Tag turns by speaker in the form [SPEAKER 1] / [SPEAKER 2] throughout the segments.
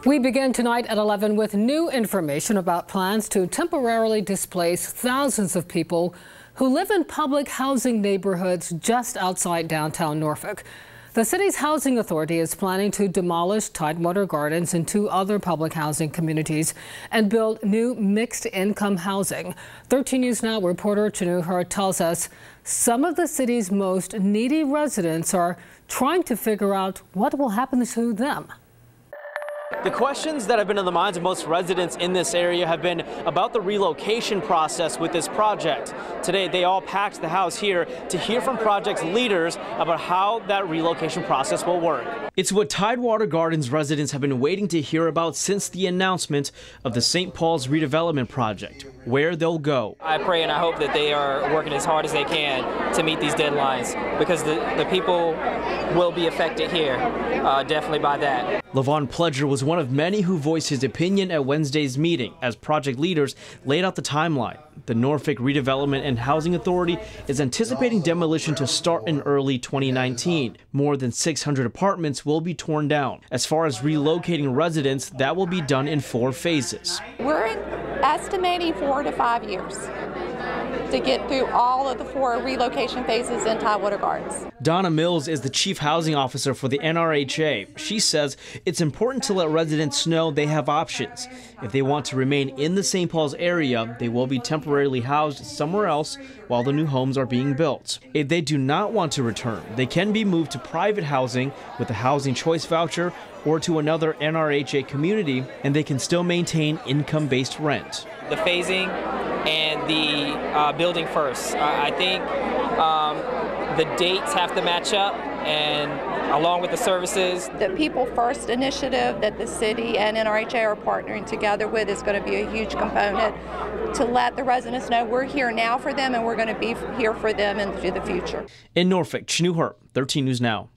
[SPEAKER 1] We begin tonight at 11 with new information about plans to temporarily displace thousands of people who live in public housing neighborhoods just outside downtown Norfolk. The city's housing authority is planning to demolish Tidewater Gardens and 2 other public housing communities and build new mixed-income housing. 13 News Now reporter Chanu Hur tells us some of the city's most needy residents are trying to figure out what will happen to them.
[SPEAKER 2] The questions that have been in the minds of most residents in this area have been about the relocation process with this project. Today, they all packed the house here to hear from project's leaders about how that relocation process will work. It's what Tidewater Gardens residents have been waiting to hear about since the announcement of the St. Paul's redevelopment project, where they'll go. I pray and I hope that they are working as hard as they can to meet these deadlines, because the people will be affected here, definitely by that. Levon Pledger was one of many who voiced his opinion at Wednesday's meeting as project leaders laid out the timeline. The Norfolk Redevelopment and Housing Authority is anticipating demolition to start in early 2019. More than 600 apartments will be torn down. As far as relocating residents, that will be done in 4 phases.
[SPEAKER 3] We're estimating 4 to 5 years to get through all of the 4 relocation phases in Tidewater Gardens.
[SPEAKER 2] Donna Mills is the chief housing officer for the NRHA. She says it's important to let residents know they have options. If they want to remain in the St. Paul's area, they will be temporarily housed somewhere else while the new homes are being built. If they do not want to return, they can be moved to private housing with a housing choice voucher or to another NRHA community, and they can still maintain income-based rent. The phasing and the building first. I think the dates have to match up, and along with the services.
[SPEAKER 3] The People First initiative that the city and NRHA are partnering together with is going to be a huge component to let the residents know we're here now for them and we're going to be here for them into the future.
[SPEAKER 2] In Norfolk, Chanu Hur, 13 News Now.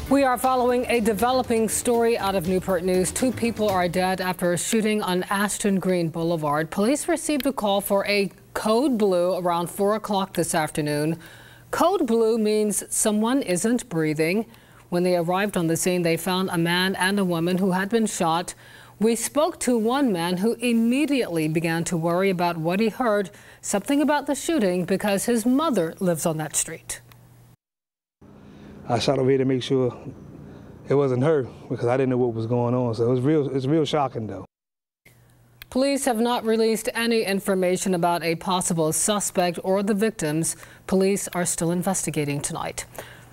[SPEAKER 1] We are following a developing story out of Newport News. 2 people are dead after a shooting on Ashton Green Boulevard. Police received a call for a code blue around 4 o'clock this afternoon. Code blue means someone isn't breathing. When they arrived on the scene, they found a man and a woman who had been shot. We spoke to one man who immediately began to worry about what he heard, something about the shooting, because his mother lives on that street.
[SPEAKER 4] I shot over here to make sure it wasn't her, because I didn't know what was going on. So it's real shocking, though.
[SPEAKER 1] Police have not released any information about a possible suspect or the victims. Police are still investigating tonight.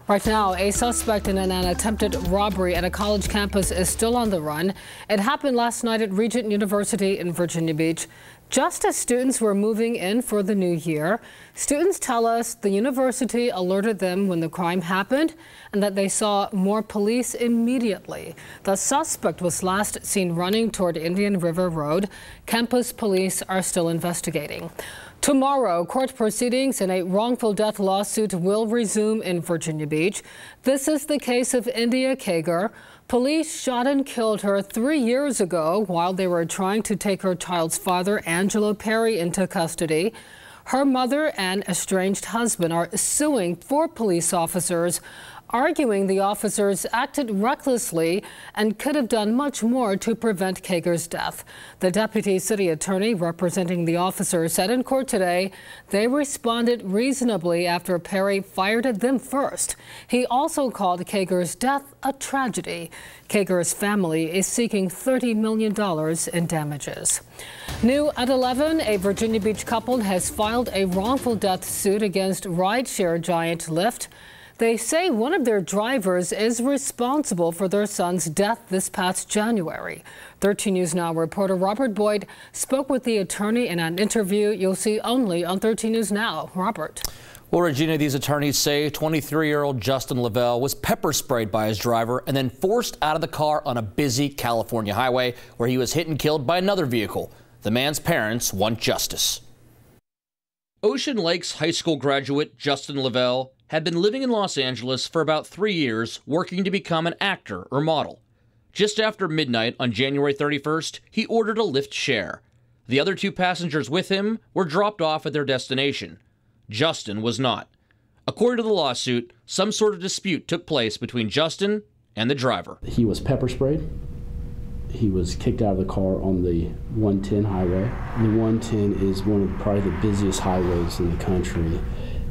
[SPEAKER 1] Right now, a suspect in an attempted robbery at a college campus is still on the run. It happened last night at Regent University in Virginia Beach. Just as students were moving in for the new year, students tell us the university alerted them when the crime happened and that they saw more police immediately. The suspect was last seen running toward Indian River Road. Campus police are still investigating. Tomorrow, court proceedings in a wrongful death lawsuit will resume in Virginia Beach. This is the case of India Kager. Police shot and killed her 3 years ago while they were trying to take her child's father, Angelo Perry, into custody. Her mother and estranged husband are suing 4 police officers, arguing the officers acted recklessly and could have done much more to prevent Kager's death. The deputy city attorney representing the officers said in court today they responded reasonably after Perry fired at them first. He also called Kager's death a tragedy. Kager's family is seeking $30 million in damages. New at 11, a Virginia Beach couple has filed a wrongful death suit against rideshare giant Lyft. They say one of their drivers is responsible for their son's death this past January. 13 News Now reporter Robert Boyd spoke with the attorney in an interview you'll see only on 13 News Now. Robert.
[SPEAKER 5] Well, Regina, these attorneys say 23-year-old Justin Lavelle was pepper sprayed by his driver and then forced out of the car on a busy California highway where he was hit and killed by another vehicle. The man's parents want justice. Ocean Lakes High School graduate Justin Lavelle had been living in Los Angeles for about 3 years, working to become an actor or model. Just after midnight on January 31st, he ordered a Lyft share. The other 2 passengers with him were dropped off at their destination. Justin was not. According to the lawsuit, some sort of dispute took place between Justin and the driver.
[SPEAKER 6] He was pepper sprayed. he was kicked out of the car on the 110 highway. The 110 is one of probably the busiest highways in the country,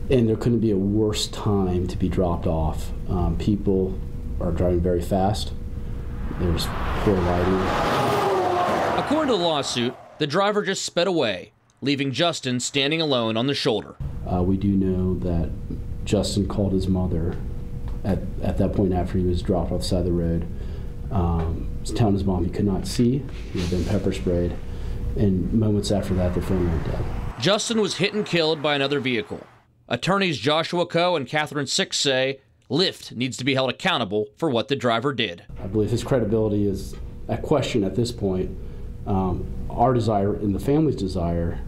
[SPEAKER 6] and there couldn't be a worse time to be dropped off. People are driving very fast. There's poor lighting.
[SPEAKER 5] According to the lawsuit, the driver just sped away, leaving Justin standing alone on the shoulder.
[SPEAKER 6] We do know that Justin called his mother at that point after he was dropped off the side of the road, telling his mom he could not see, he had been pepper sprayed, and moments after that, the phone went dead.
[SPEAKER 5] Justin was hit and killed by another vehicle. Attorneys Joshua Coe and Catherine Six say Lyft needs to be held accountable for what the driver did.
[SPEAKER 6] I believe his credibility is at question at this point. Our desire and the family's desire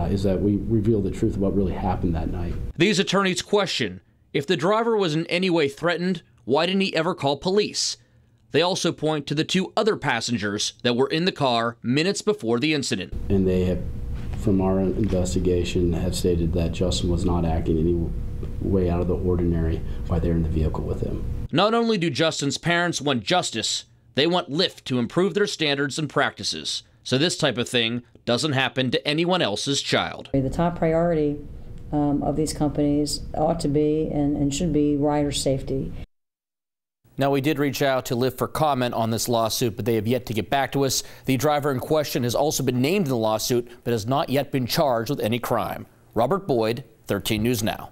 [SPEAKER 6] is that we reveal the truth of what really happened that night.
[SPEAKER 5] These attorneys question, if the driver was in any way threatened, why didn't he ever call police? They also point to the two other passengers that were in the car minutes before the incident.
[SPEAKER 6] And they have, from our investigation, have stated that Justin was not acting any way out of the ordinary while they were in the vehicle with him.
[SPEAKER 5] Not only do Justin's parents want justice, they want Lyft to improve their standards and practices, so this type of thing doesn't happen to anyone else's child.
[SPEAKER 7] The top priority of these companies ought to be and should be rider safety.
[SPEAKER 5] Now, we did reach out to Lyft for comment on this lawsuit, but they have yet to get back to us. The driver in question has also been named in the lawsuit, but has not yet been charged with any crime. Robert Boyd, 13 News Now.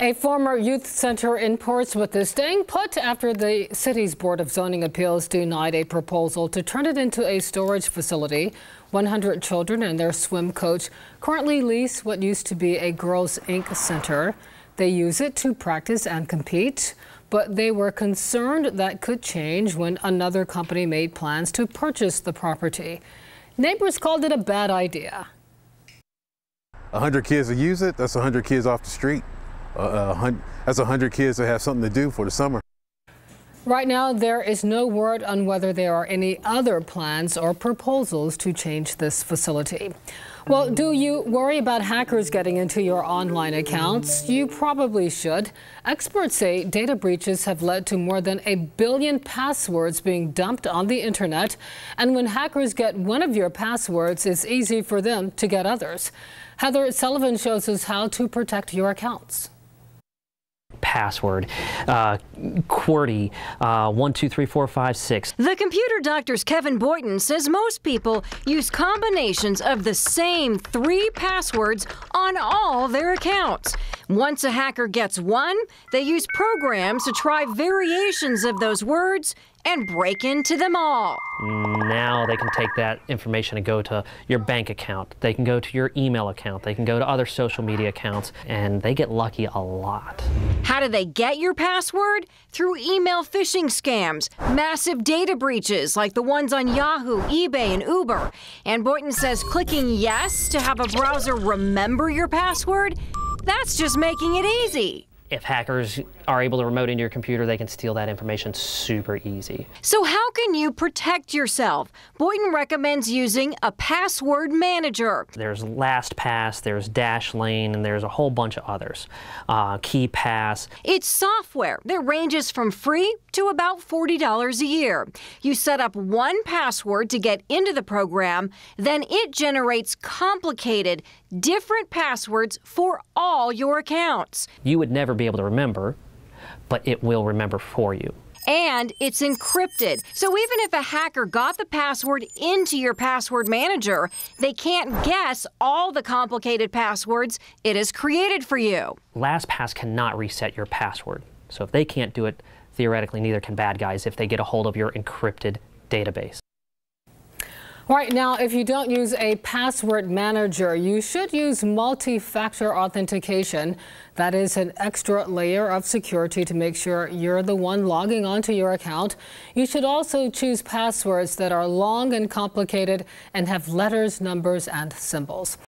[SPEAKER 1] A former youth center in Portsmouth is staying put after the city's Board of Zoning Appeals denied a proposal to turn it into a storage facility. 100 children and their swim coach currently lease what used to be a Girls Inc. center. They use it to practice and compete, but they were concerned that could change when another company made plans to purchase the property. Neighbors called it a bad idea.
[SPEAKER 8] 100 kids will use it. That's 100 kids off the street. That's 100 kids that have something to do for the summer.
[SPEAKER 1] Right now, there is no word on whether there are any other plans or proposals to change this facility. Well, do you worry about hackers getting into your online accounts? You probably should. Experts say data breaches have led to more than 1 billion passwords being dumped on the internet. And when hackers get one of your passwords, it's easy for them to get others. Heather Sullivan shows us how to protect your accounts.
[SPEAKER 9] Password, QWERTY, 123456.
[SPEAKER 10] The computer doctor's Kevin Boynton says most people use combinations of the same 3 passwords on all their accounts. Once a hacker gets one, they use programs to try variations of those words and break into them all.
[SPEAKER 9] Now they can take that information and go to your bank account. They can go to your email account. They can go to other social media accounts, and they get lucky a lot.
[SPEAKER 10] How do they get your password? Through email phishing scams, massive data breaches like the ones on Yahoo, eBay, and Uber. And Boynton says clicking yes to have a browser remember your password, that's just making it easy.
[SPEAKER 9] If hackers are able to remote into your computer, they can steal that information super easy.
[SPEAKER 10] So how can you protect yourself? Boynton recommends using a password manager.
[SPEAKER 9] There's LastPass, there's Dashlane, and there's a whole bunch of others. KeyPass.
[SPEAKER 10] It's software that ranges from free to about $40 a year. You set up one password to get into the program, then it generates complicated, different passwords for all your accounts.
[SPEAKER 9] You would never be able to remember, but it will remember for you.
[SPEAKER 10] And it's encrypted. So even if a hacker got the password into your password manager, they can't guess all the complicated passwords it has created for you.
[SPEAKER 9] LastPass cannot reset your password. So if they can't do it, theoretically, neither can bad guys if they get a hold of your encrypted database.
[SPEAKER 1] Right now, if you don't use a password manager, you should use multi-factor authentication. That is an extra layer of security to make sure you're the one logging onto your account. You should also choose passwords that are long and complicated and have letters, numbers, and symbols.